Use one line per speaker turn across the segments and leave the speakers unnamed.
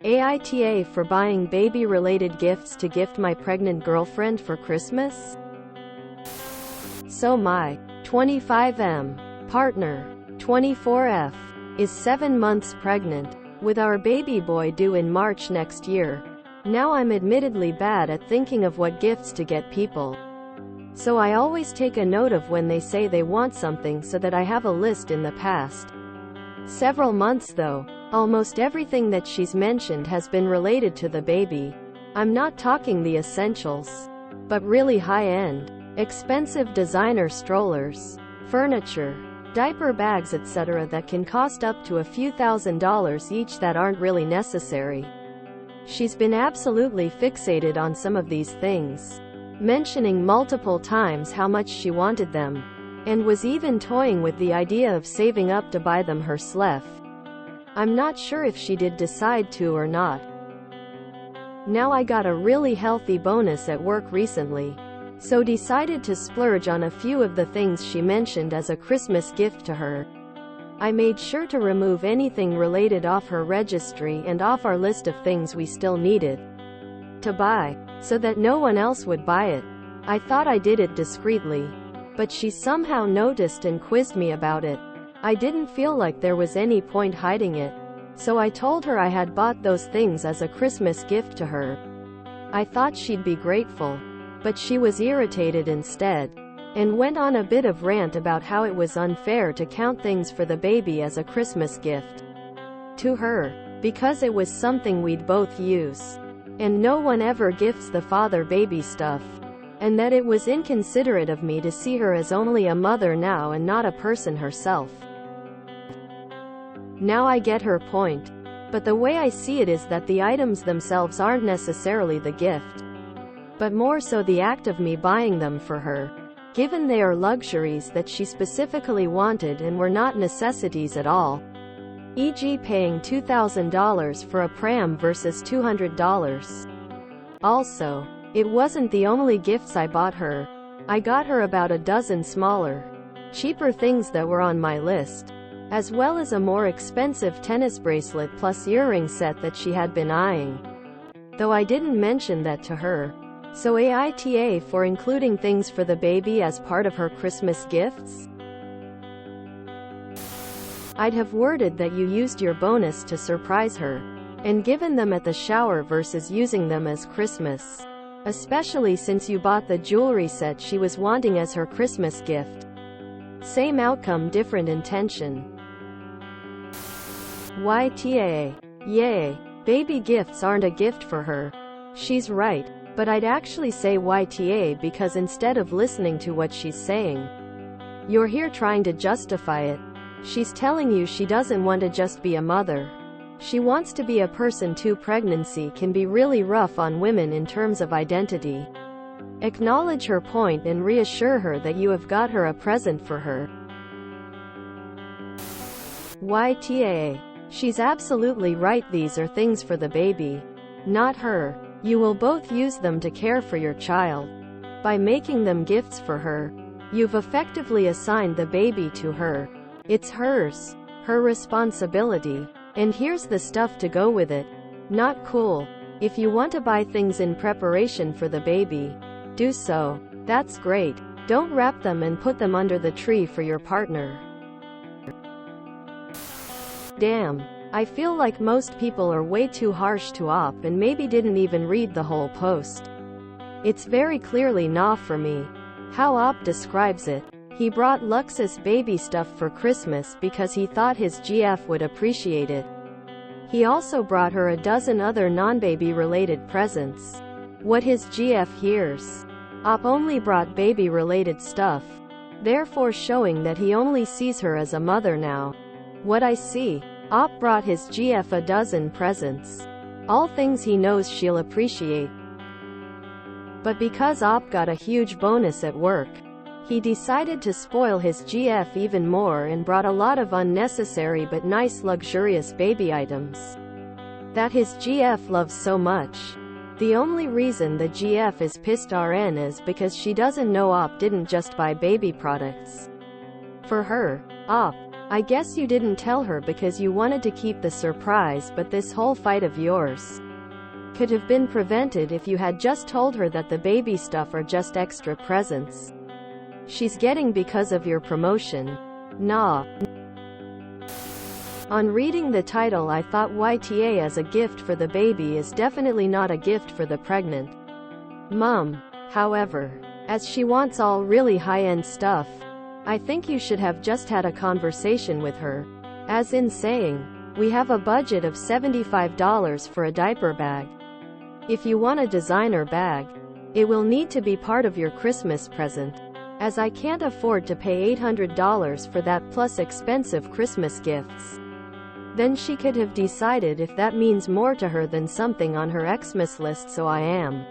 AITA for buying baby-related gifts to gift my pregnant girlfriend for Christmas? So my 25M partner, 24F, is 7 months pregnant, with our baby boy due in March next year. Now I'm admittedly bad at thinking of what gifts to get people. So I always take a note of when they say they want something so that I have a list in the past several months though. Almost everything that she's mentioned has been related to the baby. I'm not talking the essentials, but really high-end, expensive designer strollers, furniture, diaper bags etc. that can cost up to a few $1,000s each that aren't really necessary. She's been absolutely fixated on some of these things, mentioning multiple times how much she wanted them, and was even toying with the idea of saving up to buy them herself. I'm not sure if she did decide to or not. Now I got a really healthy bonus at work recently, so decided to splurge on a few of the things she mentioned as a Christmas gift to her. I made sure to remove anything related off her registry and off our list of things we still needed to buy, so that no one else would buy it. I thought I did it discreetly, but she somehow noticed and quizzed me about it. I didn't feel like there was any point hiding it, so I told her I had bought those things as a Christmas gift to her. I thought she'd be grateful, but she was irritated instead, and went on a bit of rant about how it was unfair to count things for the baby as a Christmas gift to her, because it was something we'd both use, and no one ever gifts the father baby stuff, and that it was inconsiderate of me to see her as only a mother now and not a person herself. Now I get her point, but the way I see it is that the items themselves aren't necessarily the gift, but more so the act of me buying them for her, given they are luxuries that she specifically wanted and were not necessities at all, e.g. paying $2,000 for a pram versus $200. Also, it wasn't the only gifts I bought her. I got her about a dozen smaller, cheaper things that were on my list, as well as a more expensive tennis bracelet plus earring set that she had been eyeing, though I didn't mention that to her. So AITA for including things for the baby as part of her Christmas gifts? I'd have worded that you used your bonus to surprise her, and given them at the shower versus using them as Christmas, especially since you bought the jewelry set she was wanting as her Christmas gift. Same outcome, different intention. YTA. Yay. Baby gifts aren't a gift for her. She's right, but I'd actually say YTA because instead of listening to what she's saying, you're here trying to justify it. She's telling you she doesn't want to just be a mother. She wants to be a person too. Pregnancy can be really rough on women in terms of identity. Acknowledge her point and reassure her that you have got her a present for her. YTA. She's absolutely right, these are things for the baby, not her. You will both use them to care for your child. By making them gifts for her, you've effectively assigned the baby to her. It's hers, her responsibility, and here's the stuff to go with it. Not cool. If you want to buy things in preparation for the baby, do so. That's great. Don't wrap them and put them under the tree for your partner. Damn. I feel like most people are way too harsh to Op and maybe didn't even read the whole post. It's very clearly nah for me. How Op describes it: he brought Luxus baby stuff for Christmas because he thought his GF would appreciate it. He also brought her a dozen other non-baby related presents. What his GF hears. Op only brought baby related stuff, therefore showing that he only sees her as a mother now. What I see. Op brought his GF a dozen presents. All things he knows she'll appreciate. But because Op got a huge bonus at work, he decided to spoil his GF even more and brought a lot of unnecessary but nice luxurious baby items that his GF loves so much. The only reason the GF is pissed RN is because she doesn't know Op didn't just buy baby products for her. Op I guess you didn't tell her because you wanted to keep the surprise, but this whole fight of yours could have been prevented if you had just told her that the baby stuff are just extra presents she's getting because of your promotion. Nah. On reading the title, I thought YTA as a gift for the baby is definitely not a gift for the pregnant mom. However, as she wants all really high-end stuff, I think you should have just had a conversation with her, as in saying, we have a budget of $75 for a diaper bag. If you want a designer bag, it will need to be part of your Christmas present, as I can't afford to pay $800 for that plus expensive Christmas gifts. Then she could have decided if that means more to her than something on her Xmas list. So I am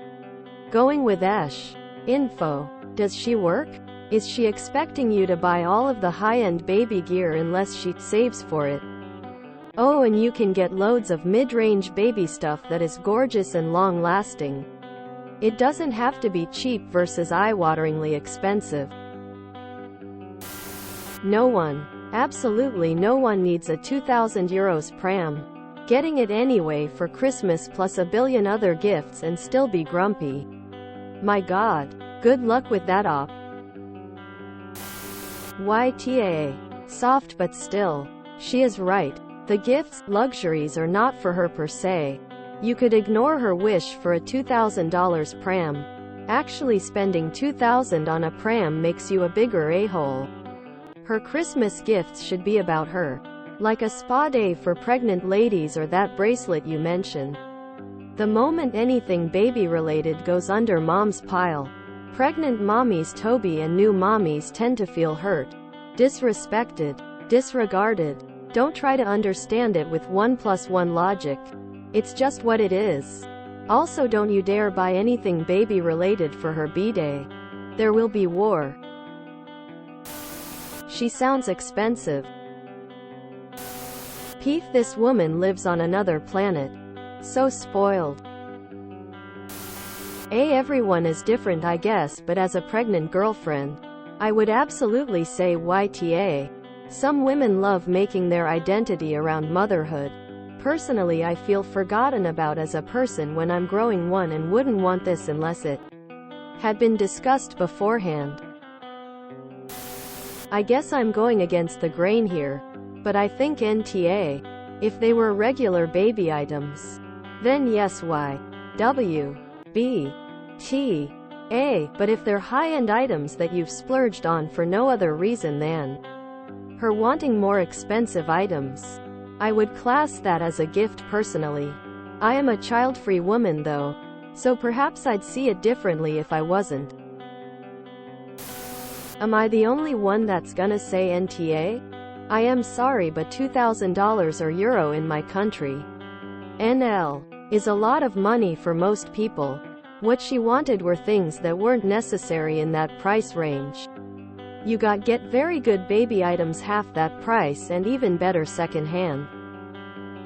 going with Esh. Info. Does she work? Is she expecting you to buy all of the high-end baby gear unless she saves for it? Oh, and you can get loads of mid-range baby stuff that is gorgeous and long-lasting. It doesn't have to be cheap versus eye-wateringly expensive. No one, absolutely no one needs a €2,000 pram. Getting it anyway for Christmas plus a billion other gifts and still be grumpy. My God. Good luck with that op. YTA. Soft but still. She is right. The gifts, luxuries are not for her per se. You could ignore her wish for a $2,000 pram. Actually spending $2,000 on a pram makes you a bigger a-hole. Her Christmas gifts should be about her. Like a spa day for pregnant ladies or that bracelet you mentioned. The moment anything baby-related goes under mom's pile, pregnant mommies Toby and new mommies tend to feel hurt, disrespected, disregarded. Don't try to understand it with 1+1 logic. It's just what it is. Also, don't you dare buy anything baby-related for her B-day. There will be war. She sounds expensive. Peef, this woman lives on another planet. So spoiled. Everyone is different, I guess, but as a pregnant girlfriend, I would absolutely say YTA. Some women love making their identity around motherhood. Personally, I feel forgotten about as a person when I'm growing one and wouldn't want this unless it had been discussed beforehand. I guess I'm going against the grain here, but I think NTA. If they were regular baby items, then yes, Y. W. B. T. A. But if they're high-end items that you've splurged on for no other reason than her wanting more expensive items, I would class that as a gift personally. I am a child-free woman though, so perhaps I'd see it differently if I wasn't. Am I the only one that's gonna say NTA? I am sorry, but $2,000 or euro in my country, NL, is a lot of money for most people. What she wanted were things that weren't necessary in that price range. You get very good baby items half that price and even better secondhand.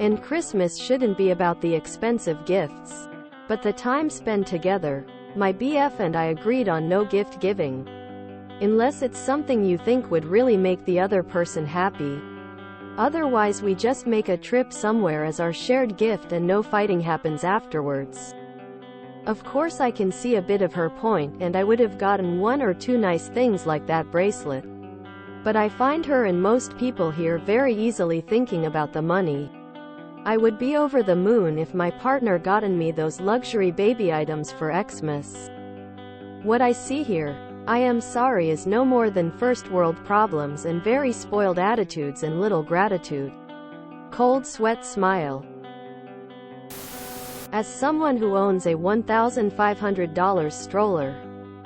And Christmas shouldn't be about the expensive gifts, but the time spent together. My BF and I agreed on no gift giving. Unless it's something you think would really make the other person happy. Otherwise we just make a trip somewhere as our shared gift and no fighting happens afterwards. Of course I can see a bit of her point, and I would have gotten one or two nice things like that bracelet. But I find her and most people here very easily thinking about the money. I would be over the moon if my partner gotten me those luxury baby items for Xmas. What I see here, I am sorry, is no more than first world problems and very spoiled attitudes and little gratitude. Cold sweat smile. As someone who owns a $1,500 stroller,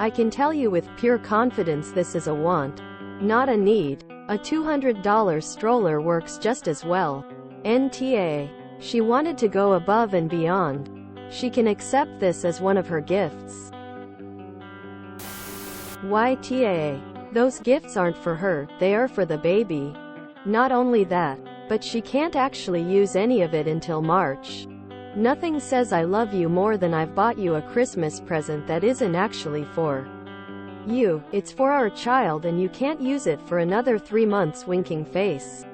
I can tell you with pure confidence this is a want, not a need. A $200 stroller works just as well. NTA. She wanted to go above and beyond. She can accept this as one of her gifts. YTA. Those gifts aren't for her, they are for the baby. Not only that, but she can't actually use any of it until March. Nothing says I love you more than I've bought you a Christmas present that isn't actually for It's for our child and you can't use it for another 3 months. Winking face.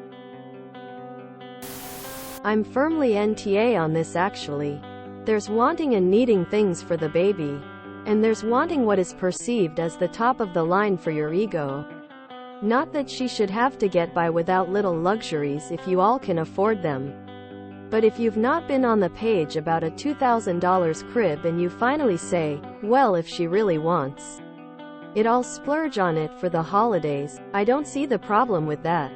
I'm firmly NTA on this actually. There's wanting and needing things for the baby. And there's wanting what is perceived as the top of the line for your ego. Not that she should have to get by without little luxuries if you all can afford them. But if you've not been on the page about a $2,000 crib and you finally say, well, if she really wants it, I'll splurge on it for the holidays, I don't see the problem with that.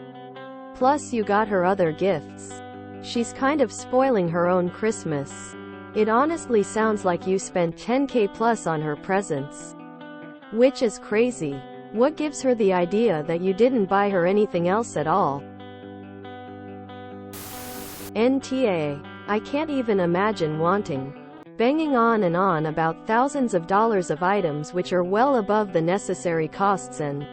Plus you got her other gifts. She's kind of spoiling her own Christmas. It honestly sounds like you spent $10K plus on her presents. Which is crazy. What gives her the idea that you didn't buy her anything else at all? NTA. I can't even imagine wanting. Banging on and on about thousands of dollars of items which are well above the necessary costs and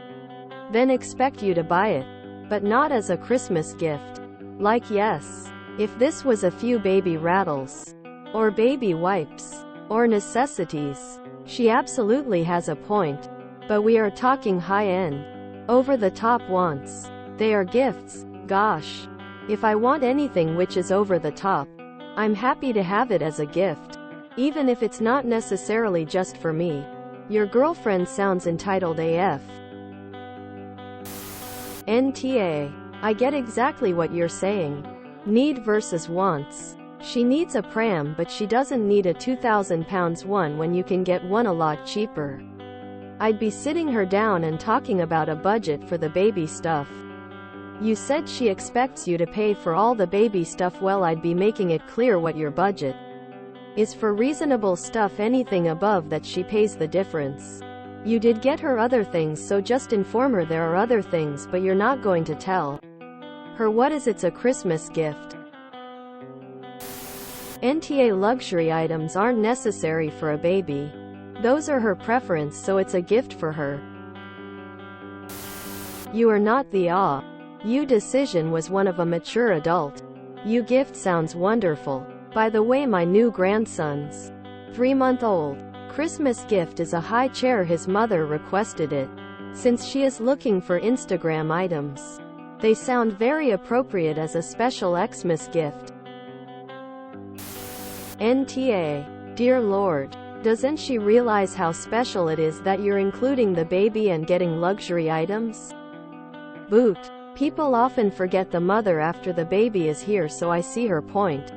then expect you to buy it. But not as a Christmas gift. Like yes. If this was a few baby rattles. Or baby wipes. Or necessities. She absolutely has a point. But we are talking high-end, over-the-top wants. They are gifts. Gosh. If I want anything which is over the top, I'm happy to have it as a gift. Even if it's not necessarily just for me. Your girlfriend sounds entitled AF. NTA. I get exactly what you're saying. Need versus wants. She needs a pram but she doesn't need a £2,000 one when you can get one a lot cheaper. I'd be sitting her down and talking about a budget for the baby stuff. You said she expects you to pay for all the baby stuff. Well, I'd be making it clear what your budget is for reasonable stuff. Anything above that she pays the difference. You did get her other things, so just inform her there are other things, but you're not going to tell her what is. It's a Christmas gift. NTA. Luxury items aren't necessary for a baby. Those are her preference, so it's a gift for her. You are not the you decision was one of a mature adult. You gift sounds wonderful. By the way, my new grandson's 3-month-old Christmas gift is a high chair. His mother requested it. Since she is looking for Instagram items, they sound very appropriate as a special Xmas gift. NTA. Dear Lord. Doesn't she realize how special it is that you're including the baby and getting luxury items? Boot. People often forget the mother after the baby is here, so I see her point.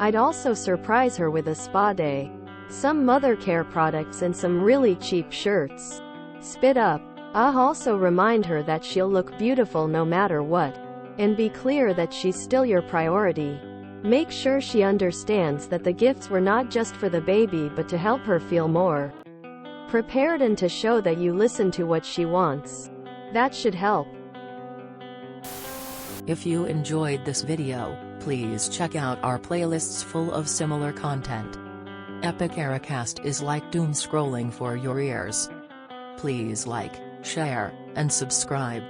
I'd also surprise her with a spa day, some mother care products and some really cheap shirts. Spit up. Also remind her that she'll look beautiful no matter what. And be clear that she's still your priority. Make sure she understands that the gifts were not just for the baby but to help her feel more prepared and to show that you listen to what she wants. That should help.
If you enjoyed this video, please check out our playlists full of similar content. Epic AITA is like doom scrolling for your ears. Please like, share, and subscribe.